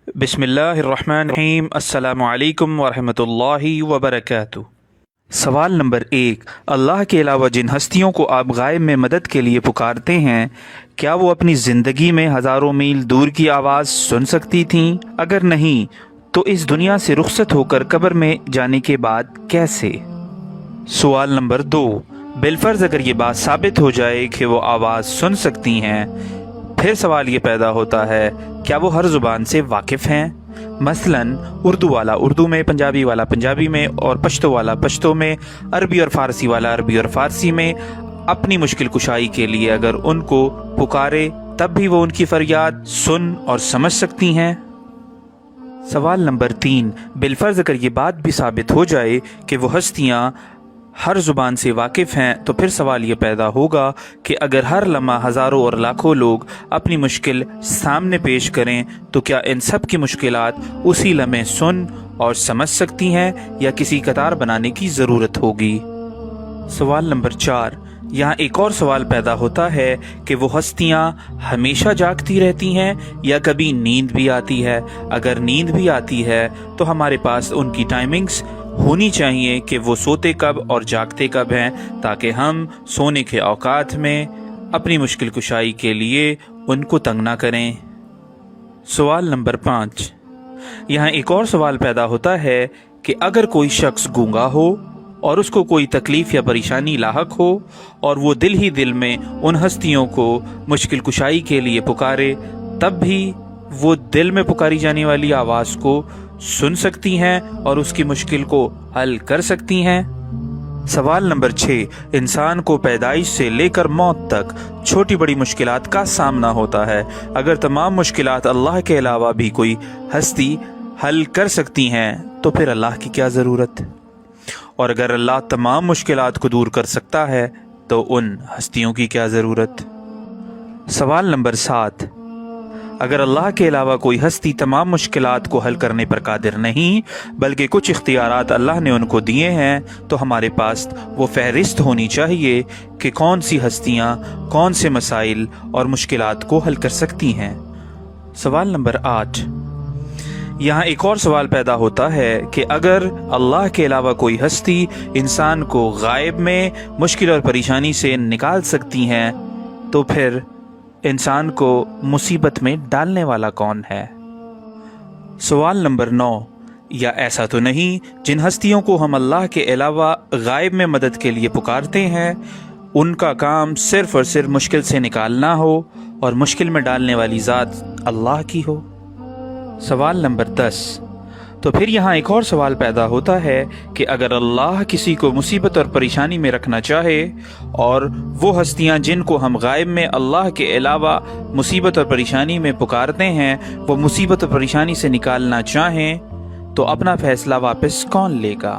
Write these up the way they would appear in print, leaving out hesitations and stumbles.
बिस्मिल्लाहिर्रहमानिर्रहीम। अस्सलामु अलैकुम वरहमतुल्लाहि वबरकातुहू। सवाल नंबर 1, अल्लाह के अलावा जिन हस्तियों को आप गायब में मदद के लिए पुकारते हैं, क्या वो अपनी ज़िंदगी में हज़ारों मील दूर की आवाज़ सुन सकती थीं? अगर नहीं तो इस दुनिया से रुखसत होकर कब्र में जाने के बाद कैसे? सवाल नंबर 2, बिलफर्ज अगर ये बात साबित हो जाए कि वो आवाज़ सुन सकती हैं, फिर सवाल ये पैदा होता है, क्या वो हर ज़ुबान से वाकिफ़ हैं? मसलन उर्दू वाला उर्दू में, पंजाबी वाला पंजाबी में, और पश्तो वाला पश्तो में, अरबी और फ़ारसी वाला अरबी और फ़ारसी में। अपनी मुश्किल कुशाई के लिए अगर उनको पुकारे तब भी वो उनकी फरियाद सुन और समझ सकती हैं? सवाल नंबर 3, बिलफर्ज अगर ये बात भी साबित हो जाए कि वो हस्तियाँ हर ज़ुबान से वाकिफ़ हैं, तो फिर सवाल ये पैदा होगा कि अगर हर लम्हा हज़ारों और लाखों लोग अपनी मुश्किल सामने पेश करें तो क्या इन सब की मुश्किलात उसी लम्हे सुन और समझ सकती हैं या किसी कतार बनाने की ज़रूरत होगी? सवाल नंबर 4, यहाँ एक और सवाल पैदा होता है कि वो हस्तियाँ हमेशा जागती रहती हैं या कभी नींद भी आती है? अगर नींद भी आती है तो हमारे पास उनकी टाइमिंग्स होनी चाहिए कि वो सोते कब और जागते कब हैं, ताकि हम सोने के औकात में अपनी मुश्किल कुशाई के लिए उनको तंग ना करें। सवाल नंबर 5, यहाँ एक और सवाल पैदा होता है कि अगर कोई शख्स गूंगा हो और उसको कोई तकलीफ़ या परेशानी लाहक हो और वो दिल ही दिल में उन हस्तियों को मुश्किल कुशाई के लिए पुकारे, तब भी वो दिल में पुकारी जाने वाली आवाज़ को सुन सकती हैं और उसकी मुश्किल को हल कर सकती हैं? सवाल नंबर 6, इंसान को पैदाइश से लेकर मौत तक छोटी बड़ी मुश्किलात का सामना होता है। अगर तमाम मुश्किलात अल्लाह के अलावा भी कोई हस्ती हल कर सकती हैं तो फिर अल्लाह की क्या ज़रूरत? और अगर अल्लाह तमाम मुश्किलात को दूर कर सकता है तो उन हस्तियों की क्या ज़रूरत? सवाल नंबर 7, अगर अल्लाह के अलावा कोई हस्ती तमाम मुश्किलात को हल करने पर कादिर नहीं, बल्कि कुछ इख्तियारात अल्लाह ने उनको दिए हैं, तो हमारे पास वो फहरिस्त होनी चाहिए कि कौन सी हस्तियाँ कौन से मसाइल और मुश्किलात को हल कर सकती हैं। सवाल नंबर 8, यहाँ एक और सवाल पैदा होता है कि अगर अल्लाह के अलावा कोई हस्ती इंसान को गायब में मुश्किल और परेशानी से निकाल सकती हैं, तो फिर इंसान को मुसीबत में डालने वाला कौन है? सवाल नंबर 9, या ऐसा तो नहीं जिन हस्तियों को हम अल्लाह के अलावा गायब में मदद के लिए पुकारते हैं, उनका काम सिर्फ और सिर्फ मुश्किल से निकालना हो और मुश्किल में डालने वाली ज़ात अल्लाह की हो? सवाल नंबर 10, तो फिर यहाँ एक और सवाल पैदा होता है कि अगर अल्लाह किसी को मुसीबत और परेशानी में रखना चाहे और वो हस्तियाँ जिनको हम गायब में अल्लाह के अलावा मुसीबत और परेशानी में पुकारते हैं, वो मुसीबत और परेशानी से निकालना चाहें, तो अपना फैसला वापस कौन लेगा?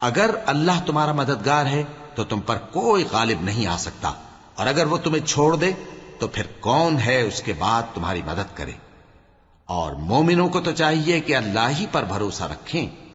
अगर अल्लाह तुम्हारा मददगार है तो तुम पर कोई गालिब नहीं आ सकता, और अगर वो तुम्हें छोड़ दे तो फिर कौन है उसके बाद तुम्हारी मदद करे? और मोमिनों को तो चाहिए कि अल्लाह ही पर भरोसा रखें।